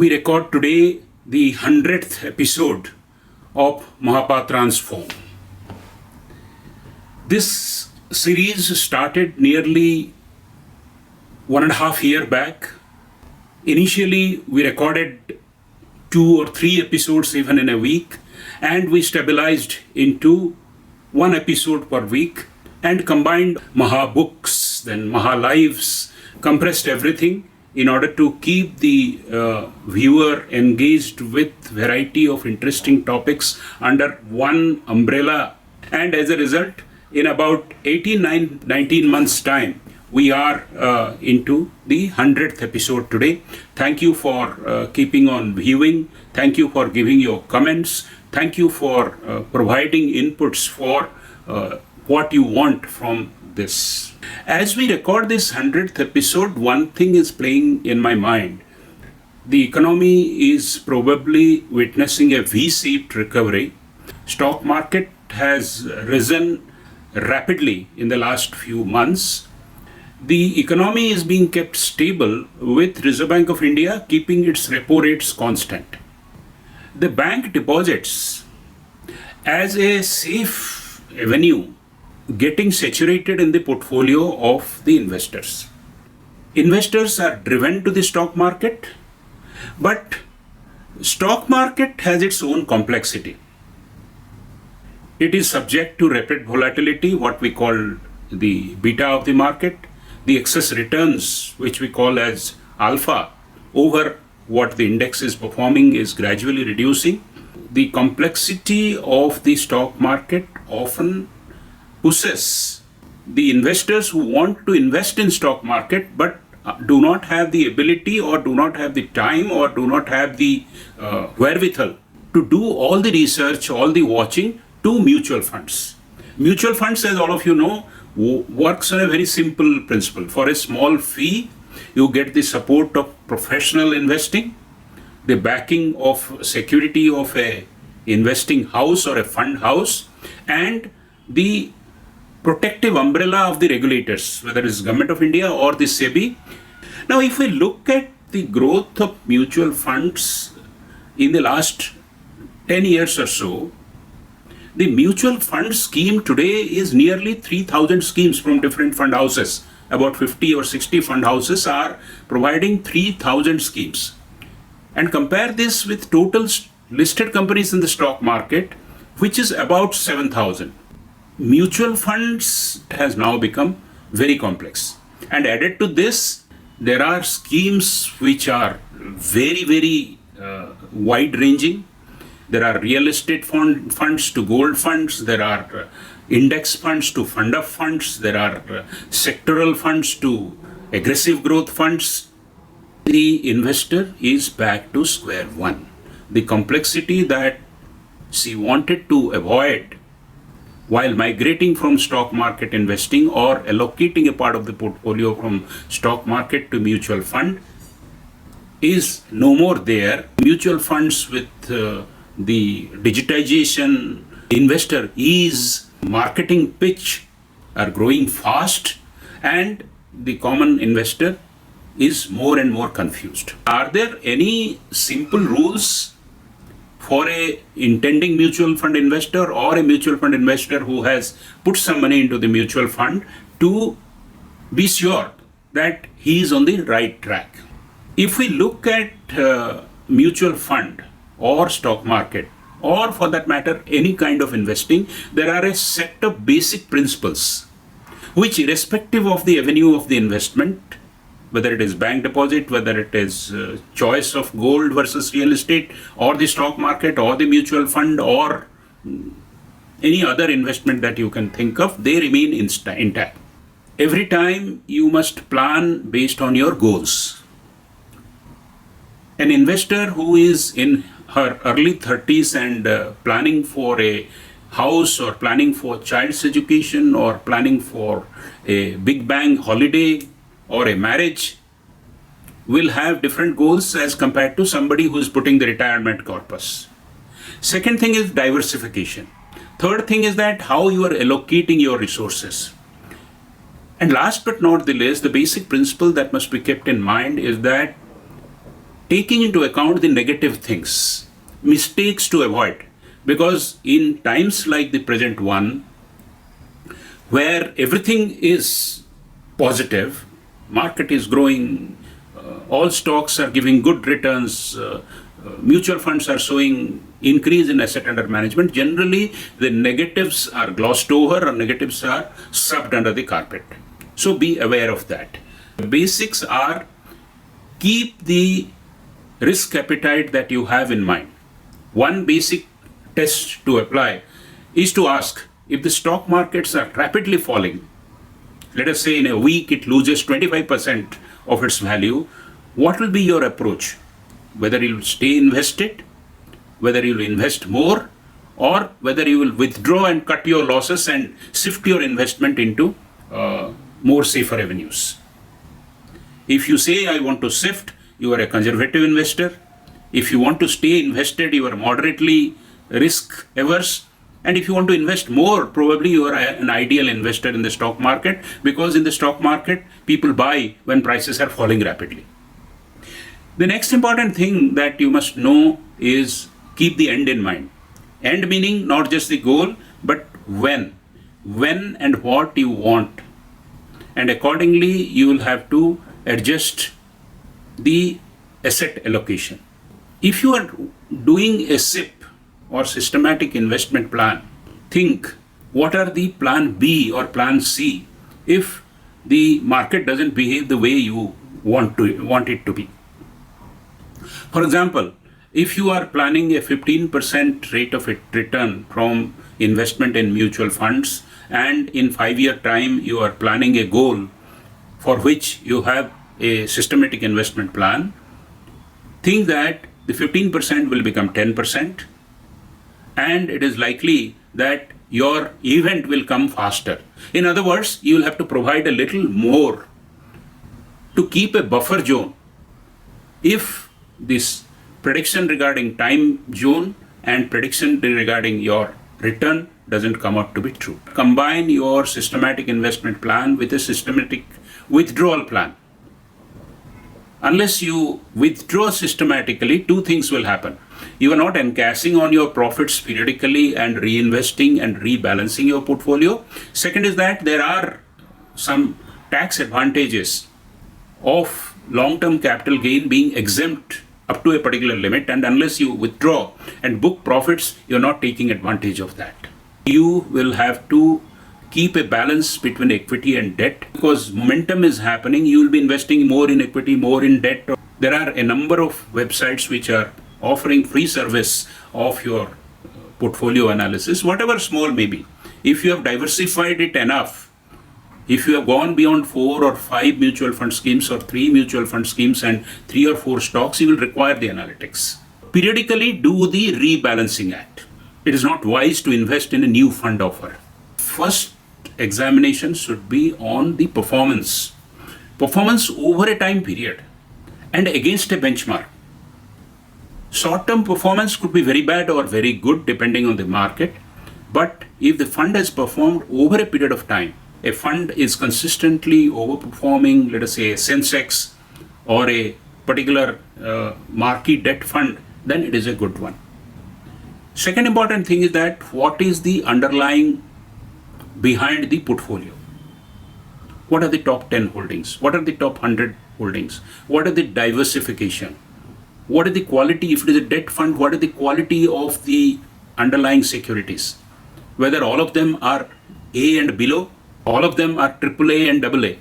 We record today the 100th episode of Mahapatra Transform. This series started nearly 1.5 years back. Initially, we recorded 2 or 3 episodes even in a week, and we stabilized into 1 episode per week and combined Maha Books, then Maha Lives, compressed everything in order to keep the viewer engaged with variety of interesting topics under one umbrella. And as a result, in about 19 months' time, we are into the 100th episode today. Thank you for keeping on viewing. Thank you for giving your comments. Thank you for providing inputs for what you want from this. As we record this 100th episode, one thing is playing in my mind. The economy is probably witnessing a V-shaped recovery. Stock market has risen rapidly in the last few months. The economy is being kept stable with Reserve Bank of India keeping its repo rates constant. The bank deposits as a safe avenue getting saturated in the portfolio of the investors. Investors are driven to the stock market, but stock market has its own complexity. It is subject to rapid volatility, what we call the beta of the market, the excess returns, which we call as alpha, over what the index is performing is gradually reducing. The complexity of the stock market often pushes the investors who want to invest in stock market but do not have the ability or do not have the time or do not have the wherewithal to do all the research, all the watching to mutual funds. Mutual funds, as all of you know, works on a very simple principle. For a small fee, you get the support of professional investing, the backing of security of a investing house or a fund house, and the protective umbrella of the regulators, whether it's Government of India or the SEBI. Now, if we look at the growth of mutual funds in the last 10 years or so, the mutual fund scheme today is nearly 3,000 schemes from different fund houses. About 50 or 60 fund houses are providing 3,000 schemes. And compare this with total listed companies in the stock market, which is about 7,000. Mutual funds has now become very complex. And added to this, there are schemes which are very wide-ranging. There are real estate funds to gold funds. There are index funds to fund of funds. There are sectoral funds to aggressive growth funds. The investor is back to square one. The complexity that she wanted to avoid while migrating from stock market investing or allocating a part of the portfolio from stock market to mutual fund is no more there. Mutual funds with the digitization, investor ease, marketing pitch are growing fast, and the common investor is more and more confused. Are there any simple rules for a intending mutual fund investor or a mutual fund investor who has put some money into the mutual fund to be sure that he is on the right track? If we look at mutual fund or stock market, or for that matter any kind of investing, there are a set of basic principles which, irrespective of the avenue of the investment, whether it is bank deposit, whether it is choice of gold versus real estate, or the stock market, or the mutual fund, or any other investment that you can think of, they remain intact. Every time you must plan based on your goals. An investor who is in her early 30s and planning for a house or planning for child's education or planning for a big bang holiday or a marriage will have different goals as compared to somebody who is putting the retirement corpus. Second thing is diversification. Third thing is that how you are allocating your resources. And last but not the least, the basic principle that must be kept in mind is that taking into account the negative things, mistakes to avoid. Because in times like the present one, where everything is positive, market is growing, all stocks are giving good returns, mutual funds are showing increase in asset under management, generally the negatives are glossed over or negatives are swept under the carpet. So be aware of that. The basics are keep the risk appetite that you have in mind. One basic test to apply is to ask, if the stock markets are rapidly falling, let us say in a week it loses 25% of its value, what will be your approach? Whether you will stay invested, whether you will invest more, or whether you will withdraw and cut your losses and shift your investment into more safer avenues. If you say, I want to shift, you are a conservative investor. If you want to stay invested, you are moderately risk averse. And if you want to invest more, probably you are an ideal investor in the stock market, because in the stock market, people buy when prices are falling rapidly. The next important thing that you must know is keep the end in mind. End meaning not just the goal, but when. When and what you want. And accordingly, you will have to adjust the asset allocation. If you are doing a SIP or systematic investment plan, think what are the plan B or plan C if the market doesn't behave the way you want it to be. For example, if you are planning a 15% rate of return from investment in mutual funds, and in 5-year time you are planning a goal for which you have a systematic investment plan, think that the 15% will become 10%, and it is likely that your event will come faster. In other words, you will have to provide a little more to keep a buffer zone if this prediction regarding time zone and prediction regarding your return doesn't come out to be true. Combine your systematic investment plan with a systematic withdrawal plan. Unless you withdraw systematically, two things will happen. You are not encashing on your profits periodically and reinvesting and rebalancing your portfolio. Second is that there are some tax advantages of long-term capital gain being exempt up to a particular limit, and unless you withdraw and book profits, you're not taking advantage of that. You will have to keep a balance between equity and debt, because momentum is happening. You will be investing more in equity, more in debt. There are a number of websites which are offering free service of your portfolio analysis, whatever small may be. If you have diversified it enough, if you have gone beyond 4 or 5 mutual fund schemes or 3 mutual fund schemes and 3 or 4 stocks, you will require the analytics. Periodically do the rebalancing act. It is not wise to invest in a new fund offer. First examination should be on the performance. Performance over a time period and against a benchmark. Short-term performance could be very bad or very good depending on the market. But if the fund has performed over a period of time, a fund is consistently overperforming, let us say a Sensex or a particular marquee debt fund, then it is a good one. Second important thing is that what is the underlying behind the portfolio? What are the top 10 holdings? What are the top 100 holdings? What are the diversification? What is the quality? If it is a debt fund, what is the quality of the underlying securities? Whether all of them are A and below, all of them are AAA and AA.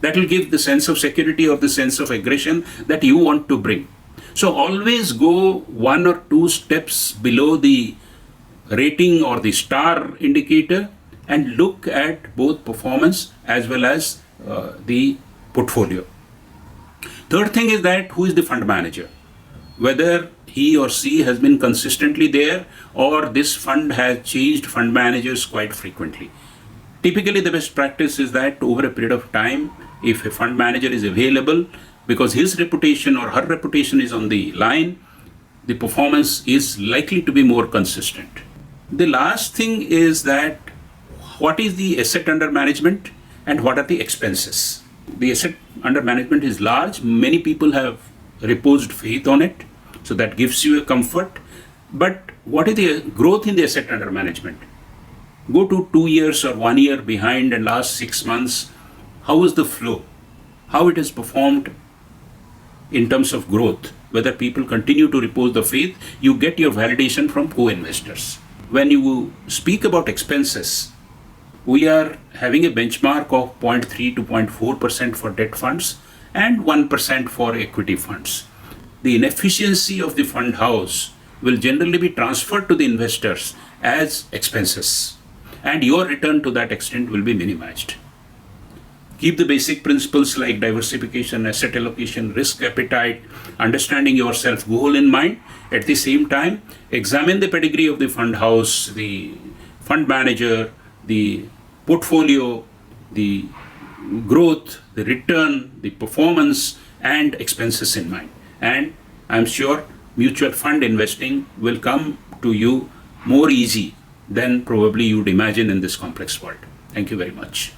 That will give the sense of security or the sense of aggression that you want to bring. So always go 1 or 2 steps below the rating or the star indicator and look at both performance as well as the portfolio. Third thing is that who is the fund manager? Whether he or she has been consistently there or this fund has changed fund managers quite frequently. Typically, the best practice is that over a period of time, if a fund manager is available, because his reputation or her reputation is on the line, the performance is likely to be more consistent. The last thing is that what is the asset under management and what are the expenses? The asset under management is large. Many people have reposed faith on it. So that gives you a comfort. But what is the growth in the asset under management? Go to 2 years or 1 year behind and last 6 months. How is the flow? How it has performed in terms of growth? Whether people continue to repose the faith, you get your validation from co-investors. When you speak about expenses, we are having a benchmark of 0.3 to 0.4% for debt funds and 1% for equity funds. The inefficiency of the fund house will generally be transferred to the investors as expenses, and your return to that extent will be minimized. Keep the basic principles like diversification, asset allocation, risk appetite, understanding your self goal in mind. At the same time, examine the pedigree of the fund house, the fund manager, the portfolio, the growth, the return, the performance, and expenses in mind. And I'm sure mutual fund investing will come to you more easy than probably you'd imagine in this complex world. Thank you very much.